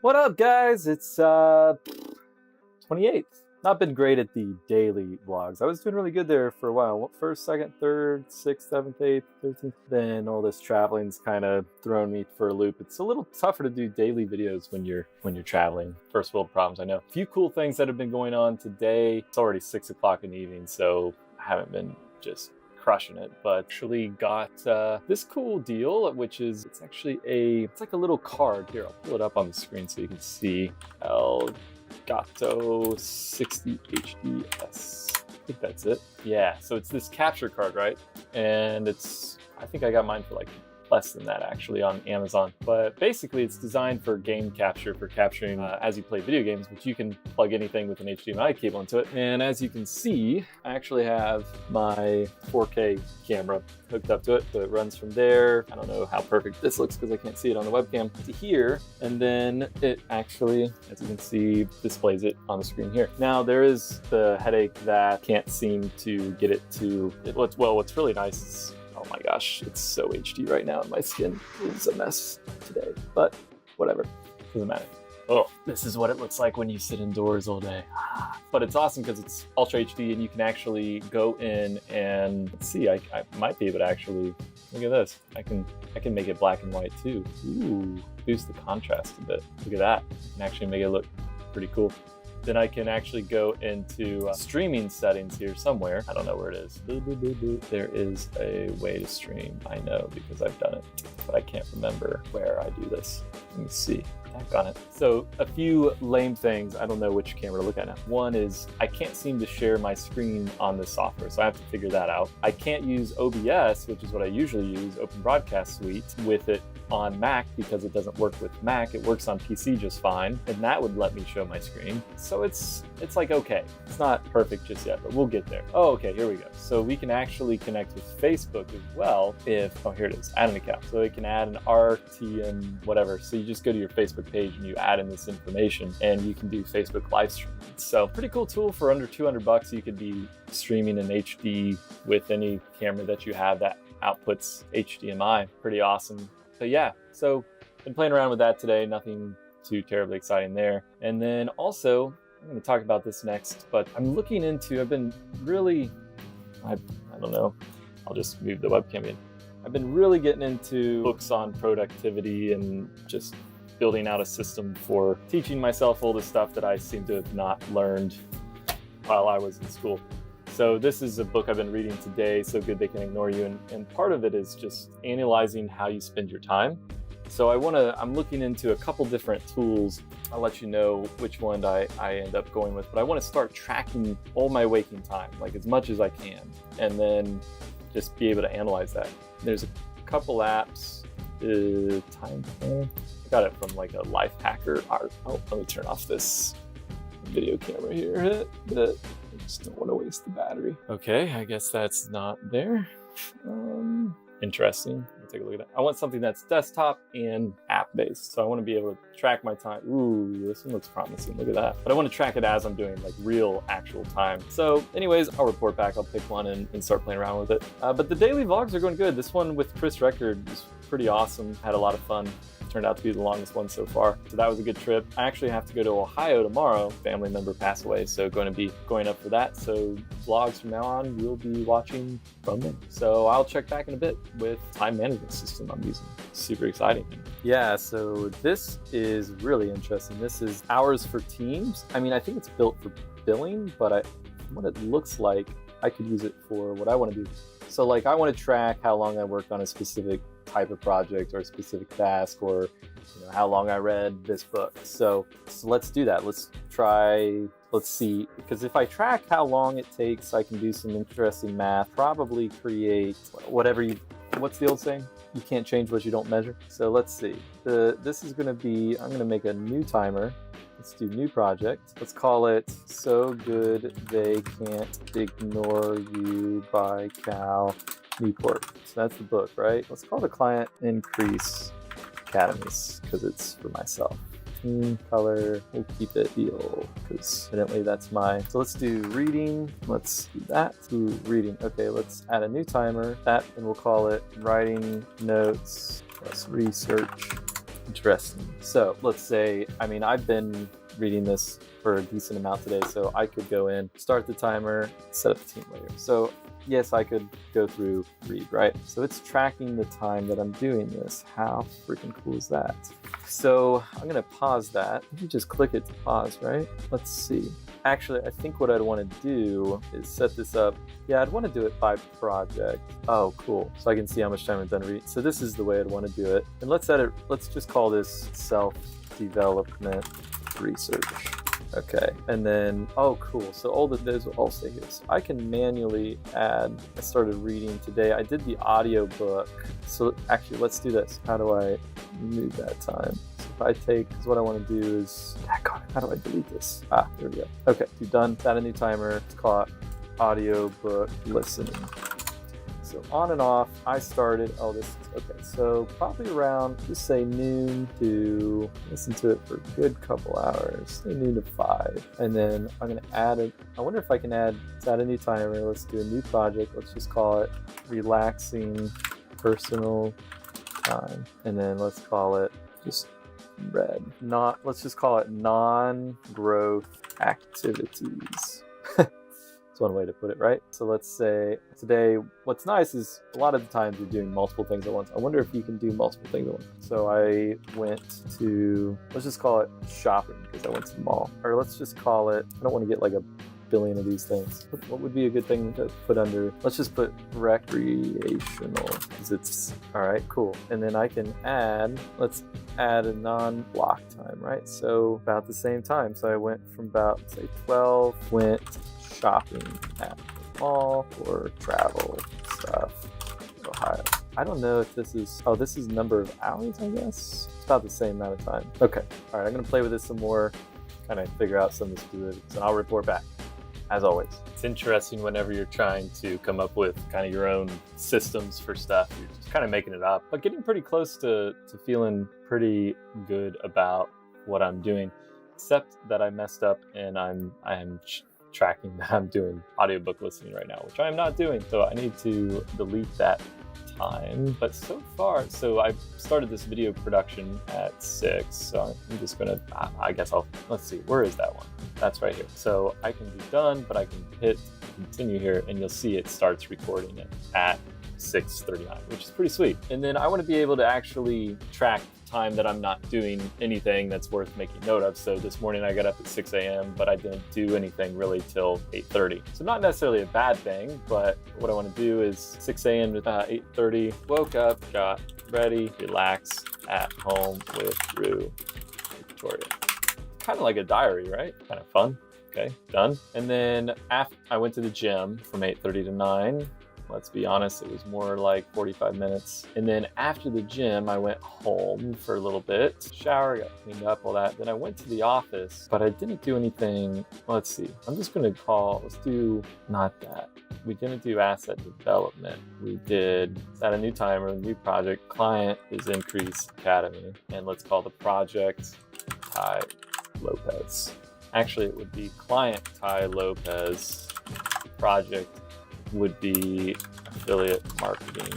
What up, guys? It's 28th. Not been great at the daily vlogs. I was doing really good there for a while. First, second, third, 6th, 7th, 8th, 13th. Then all this traveling's kind of thrown me for a loop. It's a little tougher to do daily videos when you're traveling. First world problems, I know. A few cool things that have been going on today. It's already 6 o'clock in the evening, so I haven't been just crushing it, but actually got this cool deal, which is it's like a little card. Here, I'll pull it up on the screen so you can see. Elgato 60 HDS. I think that's it. Yeah, so it's this capture card, right? And I think I got mine for like less than that actually on Amazon. But basically it's designed for game capture, for capturing as you play video games, which you can plug anything with an HDMI cable into it. And as you can see, I actually have my 4K camera hooked up to it. So it runs from there. I don't know how perfect this looks because I can't see it on the webcam, to here. And then it actually, as you can see, displays it on the screen here. Now there is the headache that can't seem to get it to, what's really nice is, oh my gosh, it's so HD right now and my skin is a mess today, but whatever, doesn't matter. Oh, this is what it looks like when you sit indoors all day. But it's awesome because it's Ultra HD and you can actually go in and let's see, I might be able to actually, look at this. I can make it black and white too. Ooh, boost the contrast a bit. Look at that. I can actually make it look pretty cool. Then I can actually go into streaming settings here somewhere. I don't know where it is. There is a way to stream. I know because I've done it, but I can't remember where I do this. Let me see. Got it. So a few lame things. I don't know which camera to look at now. One is I can't seem to share my screen on this software, so I have to figure that out. I can't use OBS, which is what I usually use, Open Broadcast Suite, with it on Mac because it doesn't work with Mac. It works on PC just fine, and that would let me show my screen. So it's like, okay, it's not perfect just yet, but we'll get there. Oh, okay, here we go. So we can actually connect with Facebook as well if, oh, here it is, add an account. So it can add an RTM whatever. So you just go to your Facebook page and you add in this information and you can do Facebook live streaming. So pretty cool tool for under 200 bucks. You could be streaming in HD with any camera that you have that outputs HDMI. Pretty awesome. So yeah, so been playing around with that today. Nothing too terribly exciting there. And then also, I'm going to talk about this next, but I'm looking into, I've been really, I don't know, I'll just move the webcam in. I've been really getting into books on productivity and just building out a system for teaching myself all the stuff that I seem to have not learned while I was in school. So this is a book I've been reading today, So Good They Can Ignore You, and part of it is just analyzing how you spend your time. So I'm looking into a couple different tools. I'll let you know which one I end up going with, but I want to start tracking all my waking time, like as much as I can, and then just be able to analyze that. There's a couple apps, time planner. I got it from like a life hacker. Oh, let me turn off this video camera here. I just don't want to waste the battery. Okay, I guess that's not there. Interesting. Let's take a look at that. I want something that's desktop and app-based. So I want to be able to track my time. Ooh, this one looks promising. Look at that. But I want to track it as I'm doing like real, actual time. So anyways, I'll report back. I'll pick one and start playing around with it. But the daily vlogs are going good. This one with Chris Record is pretty awesome. Had a lot of fun. Turned out to be the longest one so far. So that was a good trip. I actually have to go to Ohio tomorrow. Family member passed away, so going to be going up for that. So vlogs from now on, we'll be watching from there. So I'll check back in a bit with time management system I'm using. Super exciting. Yeah, so this is really interesting. This is Hours for Teams. I mean, I think it's built for billing, but what it looks like, I could use it for what I want to do. So like I want to track how long I worked on a specific type of project or a specific task, or how long I read this book. So let's do that. Let's see, because if I track how long it takes, I can do some interesting math, probably create what's the old saying? You can't change what you don't measure. So let's see. This is going to be, I'm going to make a new timer. Let's do new project. Let's call it So Good They Can't Ignore You by Cal Newport. So that's the book, right? Let's call the client Increase Academies because it's for myself. Color, we'll keep it teal because evidently that's so let's do reading. Let's do that. Ooh, reading. Okay, let's add a new timer. And we'll call it writing notes plus research Interesting. So let's say, I mean, I've been reading this for a decent amount today, so I could go in, start the timer, set up the team later. So yes, I could go through read, right? So it's tracking the time that I'm doing this. How freaking cool is that? So I'm gonna pause that. You can just click it to pause, right? Let's see. Actually, I think what I'd want to do is set this up. Yeah, I'd want to do it by project. Oh, cool. So I can see how much time I've done reading. So this is the way I'd want to do it. And let's just call this self-development research. Okay, and then, oh, cool. So all of those will all stay here. So I can manually add, I started reading today. I did the audio book. So actually, let's do this. How do I move that time? So if I take, because what I want to do is, how do I delete this? Ah, there we go. Okay, so done. Set a new timer. It's called audio book listening. So on and off, I started, okay, so probably around, just say noon to, listen to it for a good couple hours, say noon to 5. And then I'm going to add I wonder if I can add a new timer. Let's do a new project. Let's just call it relaxing personal time. And then let's call it just red. Let's just call it non-growth activities. That's one way to put it, right? So let's say today, what's nice is a lot of the times you're doing multiple things at once. I wonder if you can do multiple things at once. So I went to, let's just call it shopping because I went to the mall. Or let's just call it, I don't want to get like a billion of these things. What would be a good thing to put under? Let's just put recreational because it's, all right, cool. And then I can let's add a non-block time, right? So about the same time. So I went from about, say 12, went shopping at the mall or travel stuff, Ohio. I don't know if this is, this is number of hours, I guess. It's about the same amount of time. Okay, all right, I'm gonna play with this some more, kind of figure out some of the specifics, and I'll report back, as always. It's interesting whenever you're trying to come up with kind of your own systems for stuff, you're just kind of making it up, but getting pretty close to feeling pretty good about what I'm doing, except that I messed up and I am tracking that I'm doing audiobook listening right now, which I am not doing. So I need to delete that time. But so far, so I started this video production at 6. So I'm just gonna, let's see, where is that one? That's right here. So I can be done, but I can hit continue here and you'll see it starts recording it at 6:39, which is pretty sweet. And then I want to be able to actually track time that I'm not doing anything that's worth making note of. So this morning I got up at 6 a.m., but I didn't do anything really till 8:30. So not necessarily a bad thing, but what I want to do is 6 a.m. to 8:30, woke up, got ready, relax at home with Rue, Victoria. Kind of like a diary, right? Kind of fun. Okay, done. And then after I went to the gym from 8:30 to 9. Let's be honest, it was more like 45 minutes. And then after the gym, I went home for a little bit, shower, got cleaned up, all that. Then I went to the office, but I didn't do anything. Let's see, I'm just gonna let's do not that. We didn't do asset development. We did set a new timer, a new project. Client is Increase Academy. And let's call the project Ty Lopez. Actually, it would be client Ty Lopez. Project would be affiliate marketing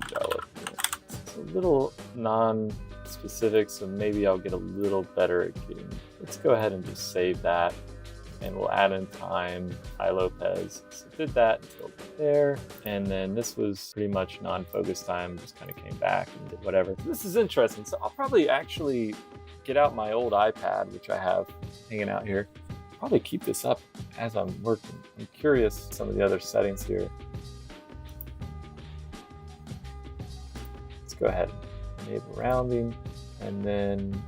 development. It's a little non-specific, so maybe I'll get a little better at getting. Let's go ahead and just save that, and we'll add in time, Ty Lopez. So did that until there, and then this was pretty much non-focus time, just kind of came back and did whatever. This is interesting, so I'll probably actually get out my old iPad, which I have hanging out here. Probably keep this up as I'm working. I'm curious some of the other settings here. Let's go ahead and enable rounding, and then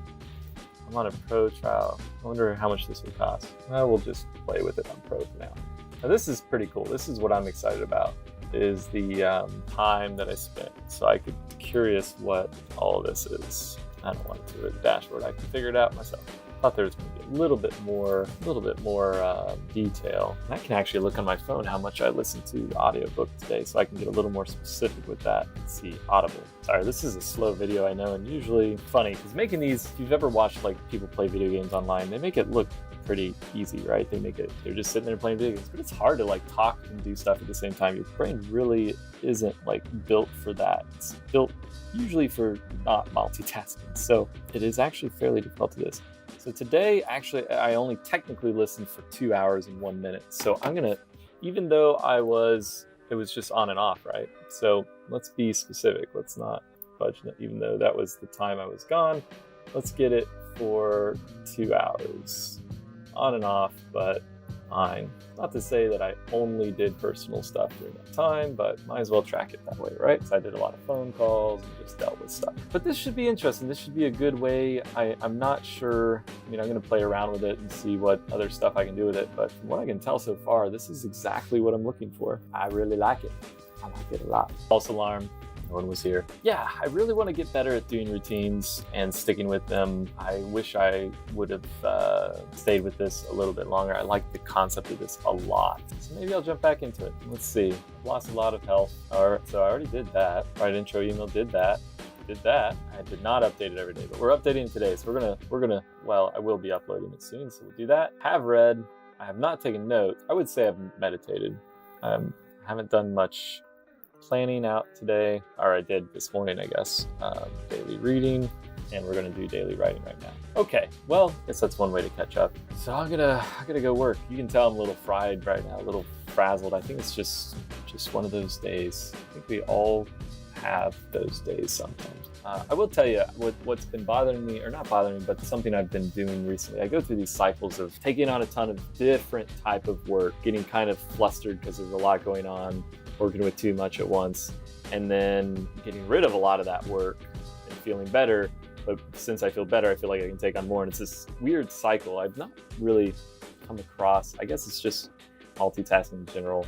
I'm on a pro trial. I wonder how much this would cost. Well, we'll just play with it on pro for now. Now this is pretty cool. This is what I'm excited about, is the time that I spent. So I could be curious what all of this is. I don't want to do the dashboard. I can figure it out myself. thought there was going to be a little bit more detail. And I can actually look on my phone how much I listened to the audiobook today, so I can get a little more specific with that. Let's see, Audible. Sorry, this is a slow video, I know, and usually funny, because making these, if you've ever watched like people play video games online, they make it look pretty easy, right? They're just sitting there playing video games, but it's hard to like talk and do stuff at the same time. Your brain really isn't like built for that. It's built usually for not multitasking. So it is actually fairly difficult to do this. So today, actually, I only technically listened for 2 hours and 1 minute. So I'm gonna, even though it was just on and off, right? So let's be specific. Let's not budge, even though that was the time I was gone. Let's get it for 2 hours. On and off, but fine. Not to say that I only did personal stuff during that time, but might as well track it that way, right? So I did a lot of phone calls and just dealt with stuff. But this should be interesting. This should be a good way. I'm not sure. I mean, I'm going to play around with it and see what other stuff I can do with it. But from what I can tell so far, this is exactly what I'm looking for. I really like it. I like it a lot. False alarm. No one was here. Yeah, I really want to get better at doing routines and sticking with them. I wish I would have stayed with this a little bit longer. I like the concept of this a lot. So maybe I'll jump back into it. Let's see. I've lost a lot of health. So I already did that. Write intro email, did that. I did not update it every day, but we're updating it today. So we're gonna, well, I will be uploading it soon, so we'll do that. Have read. I have not taken notes. I would say I've meditated. I haven't done much planning out today, or I did this morning, I guess. Daily reading, and we're gonna do daily writing right now. Okay, well, I guess that's one way to catch up. So I'm gonna go work. You can tell I'm a little fried right now, a little frazzled. I think it's just one of those days. I think we all have those days sometimes. I will tell you what's been bothering me, or not bothering me, but something I've been doing recently. I go through these cycles of taking on a ton of different type of work, getting kind of flustered because there's a lot going on, working with too much at once, and then getting rid of a lot of that work and feeling better. But since I feel better, I feel like I can take on more. And it's this weird cycle I've not really come across. I guess it's just multitasking in general.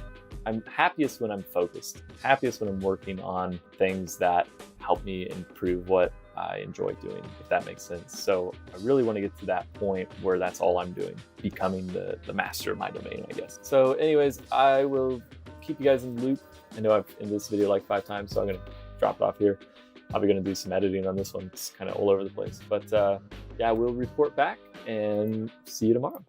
I'm happiest when I'm focused, happiest when I'm working on things that help me improve what I enjoy doing, if that makes sense. So I really want to get to that point where that's all I'm doing, becoming the master of my domain, I guess. So anyways, I will keep you guys in the loop. I know I've in this video like 5 times, so I'm going to drop it off here. I'll be going to do some editing on this one. It's kind of all over the place. But yeah, we'll report back and see you tomorrow.